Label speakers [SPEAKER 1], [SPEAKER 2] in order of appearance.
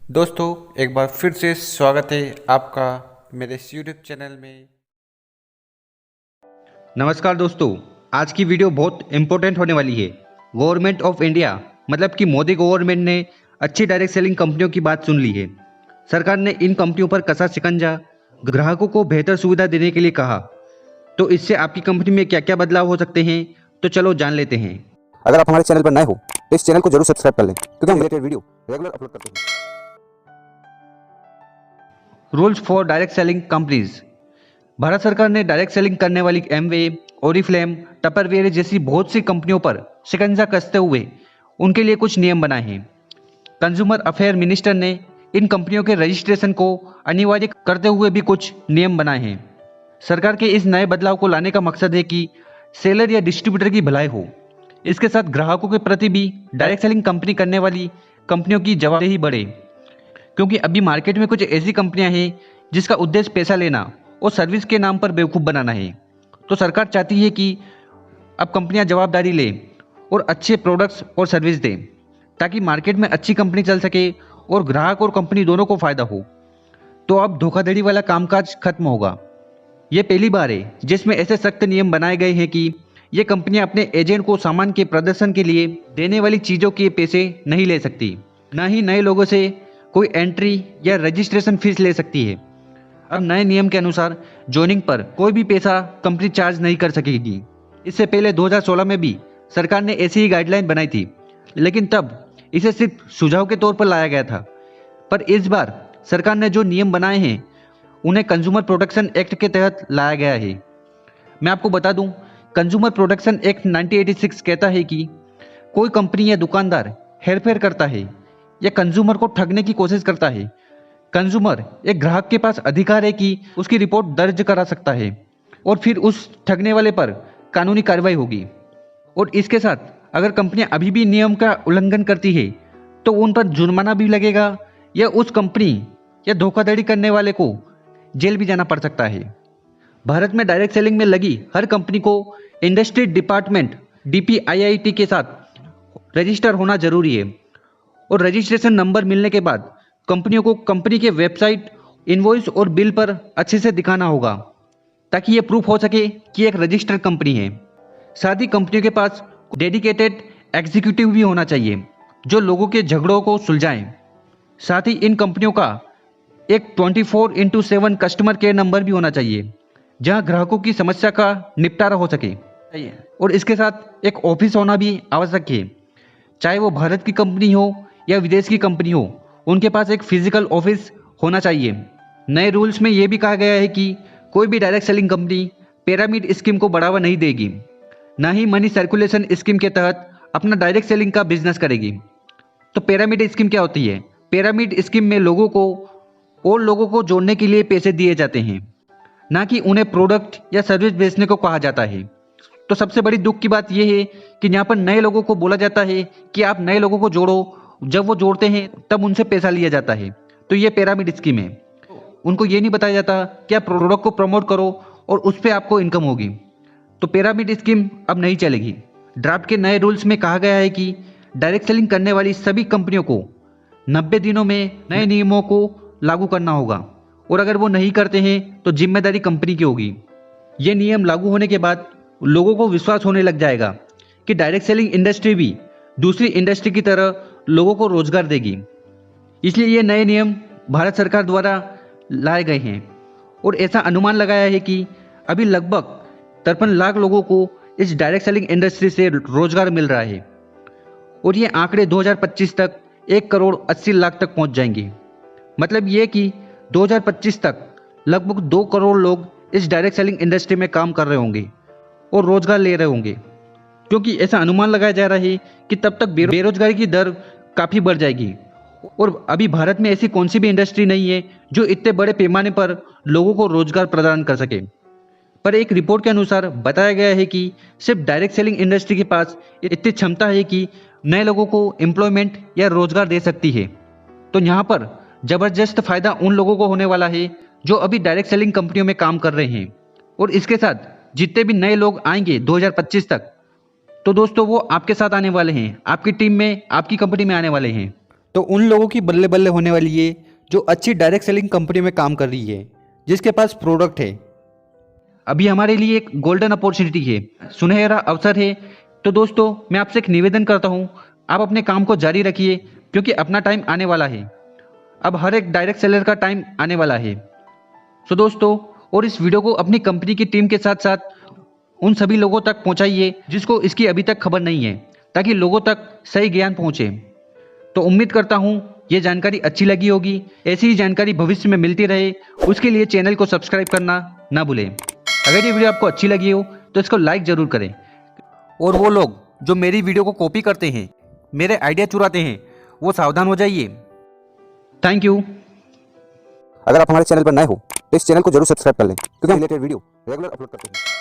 [SPEAKER 1] दोस्तों, एक बार फिर से स्वागत है आपका मेरे इस यूट्यूब चैनल में।
[SPEAKER 2] नमस्कार दोस्तों, आज की वीडियो बहुत इम्पोर्टेंट होने वाली है। गवर्नमेंट ऑफ इंडिया मतलब कि मोदी गवर्नमेंट ने अच्छी डायरेक्ट सेलिंग कंपनियों की बात सुन ली है। सरकार ने इन कंपनियों पर कसा शिकंजा, ग्राहकों को बेहतर सुविधा देने के लिए कहा। तो इससे आपकी कंपनी में क्या क्या बदलाव हो सकते हैं, तो चलो जान लेते हैं।
[SPEAKER 3] अगर आप हमारे चैनल पर नए हो तो इस चैनल को जरूर सब्सक्राइब कर लें क्योंकि हम रिलेटेड वीडियो रेगुलर अपलोड करते हैं।
[SPEAKER 2] Rules for direct selling companies. Bharat सरकार ने डायरेक्ट सेलिंग करने वाली एमवे, ओरिफ्लेम, टपरवेयर जैसी बहुत सी कंपनियों पर शिकंजा कसते हुए उनके लिए कुछ नियम बनाए हैं। कंज्यूमर अफेयर मिनिस्टर ने इन कंपनियों के रजिस्ट्रेशन को अनिवार्य करते हुए भी कुछ नियम बनाए हैं। सरकार के इस नए बदलाव को लाने का मकसद है कि सेलर या डिस्ट्रीब्यूटर की भलाई हो। इसके साथ ग्राहकों के प्रति भी डायरेक्ट सेलिंग कंपनी करने वाली कंपनियों की जवाबदेही बढ़े, क्योंकि अभी मार्केट में कुछ ऐसी कंपनियां हैं जिसका उद्देश्य पैसा लेना और सर्विस के नाम पर बेवकूफ़ बनाना है। तो सरकार चाहती है कि अब कंपनियां जवाबदारी लें और अच्छे प्रोडक्ट्स और सर्विस दें, ताकि मार्केट में अच्छी कंपनी चल सके और ग्राहक और कंपनी दोनों को फायदा हो। तो अब धोखाधड़ी वाला कामकाज खत्म होगा। ये पहली बार है जिसमें ऐसे सख्त नियम बनाए गए हैं कि ये कंपनियां अपने एजेंट को सामान के प्रदर्शन के लिए देने वाली चीज़ों के पैसे नहीं ले सकती, न ही नए लोगों से कोई एंट्री या रजिस्ट्रेशन फीस ले सकती है। अब नए नियम के अनुसार ज्वाइनिंग पर कोई भी पैसा कंपनी चार्ज नहीं कर सकेगी। इससे पहले 2016 में भी सरकार ने ऐसी ही गाइडलाइन बनाई थी, लेकिन तब इसे सिर्फ सुझाव के तौर पर लाया गया था। पर इस बार सरकार ने जो नियम बनाए हैं उन्हें कंज्यूमर प्रोटेक्शन एक्ट के तहत लाया गया है। मैं आपको बता दूं, कंज्यूमर प्रोटेक्शन एक्ट 1986 कहता है कि कोई कंपनी या दुकानदार हेरफेर करता है या कंज्यूमर को ठगने की कोशिश करता है, कंज्यूमर एक ग्राहक के पास अधिकार है कि उसकी रिपोर्ट दर्ज करा सकता है और फिर उस ठगने वाले पर कानूनी कार्रवाई होगी। और इसके साथ अगर कंपनियां अभी भी नियम का उल्लंघन करती है तो उन पर जुर्माना भी लगेगा या उस कंपनी या धोखाधड़ी करने वाले को जेल भी जाना पड़ सकता है। भारत में डायरेक्ट सेलिंग में लगी हर कंपनी को इंडस्ट्री डिपार्टमेंट DPIIT के साथ रजिस्टर होना जरूरी है और रजिस्ट्रेशन नंबर मिलने के बाद कंपनियों को कंपनी के वेबसाइट, इनवॉइस और बिल पर अच्छे से दिखाना होगा, ताकि ये प्रूफ हो सके कि एक रजिस्टर्ड कंपनी है। साथ ही कंपनियों के पास डेडिकेटेड एग्जीक्यूटिव भी होना चाहिए जो लोगों के झगड़ों को सुलझाएं। साथ ही इन कंपनियों का एक 24x7 कस्टमर केयर नंबर भी होना चाहिए, जहां ग्राहकों की समस्या का निपटारा हो सके। और इसके साथ एक ऑफिस होना भी आवश्यक है, चाहे वो भारत की कंपनी हो या विदेश की कंपनी हो, उनके पास एक फिजिकल ऑफिस होना चाहिए। नए रूल्स में यह भी कहा गया है कि कोई भी direct selling company pyramid scheme को बढ़ावा नहीं देगी, ना ही मनी सर्कुलेशन स्कीम के तहत अपना डायरेक्ट सेलिंग का बिजनेस करेगी। तो पिरामिड स्कीम क्या होती है? पिरामिड स्कीम में लोगों को और लोगों को जोड़ने के लिए पैसे दिए जाते हैं, ना कि उन्हें प्रोडक्ट या सर्विस बेचने को कहा जाता है। तो सबसे बड़ी दुख की बात यह है कि यहाँ पर नए लोगों को बोला जाता है कि आप नए लोगों को जोड़ो, जब वो जोड़ते हैं तब उनसे पैसा लिया जाता है। तो ये पिरामिड स्कीम है। उनको ये नहीं बताया जाता कि आप प्रोडक्ट को प्रमोट करो और उस पर आपको इनकम होगी। तो पिरामिड स्कीम अब नहीं चलेगी। ड्राफ्ट के नए रूल्स में कहा गया है कि डायरेक्ट सेलिंग करने वाली सभी कंपनियों को 90 दिनों में नए नियमों को लागू करना होगा, और अगर वो नहीं करते हैं तो जिम्मेदारी कंपनी की होगी। ये नियम लागू होने के बाद लोगों को विश्वास होने लग जाएगा कि डायरेक्ट सेलिंग इंडस्ट्री भी दूसरी इंडस्ट्री की तरह लोगों को रोजगार देगी। इसलिए ये नए नियम भारत सरकार द्वारा लाए गए हैं और ऐसा अनुमान लगाया है कि अभी लगभग 53 लाख लोगों को इस डायरेक्ट सेलिंग इंडस्ट्री से रोजगार मिल रहा है, और ये आंकड़े 2025 तक 1 करोड़ 80 लाख तक पहुंच जाएंगे। मतलब ये कि 2025 तक लगभग 2 करोड़ लोग इस डायरेक्ट सेलिंग इंडस्ट्री में काम कर रहे होंगे और रोजगार ले रहे होंगे, क्योंकि ऐसा अनुमान लगाया जा रहा है कि तब तक बेरोजगारी की दर काफ़ी बढ़ जाएगी। और अभी भारत में ऐसी कौन सी भी इंडस्ट्री नहीं है जो इतने बड़े पैमाने पर लोगों को रोजगार प्रदान कर सके। पर एक रिपोर्ट के अनुसार बताया गया है कि सिर्फ डायरेक्ट सेलिंग इंडस्ट्री के पास इतनी क्षमता है कि नए लोगों को एम्प्लॉयमेंट या रोजगार दे सकती है। तो यहाँ पर जबरदस्त फायदा उन लोगों को होने वाला है जो अभी डायरेक्ट सेलिंग कंपनियों में काम कर रहे हैं, और इसके साथ जितने भी नए लोग आएंगे 2025 तक, तो दोस्तों वो आपके साथ आने वाले हैं, आपकी टीम में, आपकी कंपनी में आने वाले हैं। तो उन लोगों की बल्ले बल्ले होने वाली है जो अच्छी डायरेक्ट सेलिंग कंपनी में काम कर रही है, जिसके पास प्रोडक्ट है। अभी हमारे लिए एक गोल्डन अपॉर्चुनिटी है, सुनहरा अवसर है। तो दोस्तों, मैं आपसे एक निवेदन करता हूँ, आप अपने काम को जारी रखिए, क्योंकि अपना टाइम आने वाला है। अब हर एक डायरेक्ट सेलर का टाइम आने वाला है। सो दोस्तों, और इस वीडियो को अपनी कंपनी की टीम के साथ साथ उन सभी लोगों तक पहुंचाइए जिसको इसकी अभी तक खबर नहीं है, ताकि लोगों तक सही ज्ञान पहुंचे। तो उम्मीद करता हूं ये जानकारी अच्छी लगी होगी। ऐसी ही जानकारी भविष्य में मिलती रहे, उसके लिए चैनल को सब्सक्राइब करना ना भूलें। अगर ये वीडियो आपको अच्छी लगी हो तो इसको लाइक ज़रूर करें। और वो लोग जो मेरी वीडियो को कॉपी करते हैं, मेरे आइडिया चुराते हैं, वो सावधान हो जाइए। Thank you.
[SPEAKER 3] अगर आप हमारे चैनल पर नए हो तो इस चैनल को जरूर सब्सक्राइब कर लें, क्योंकि हम रिलेटेड वीडियो रेगुलर अपलोड करते हैं।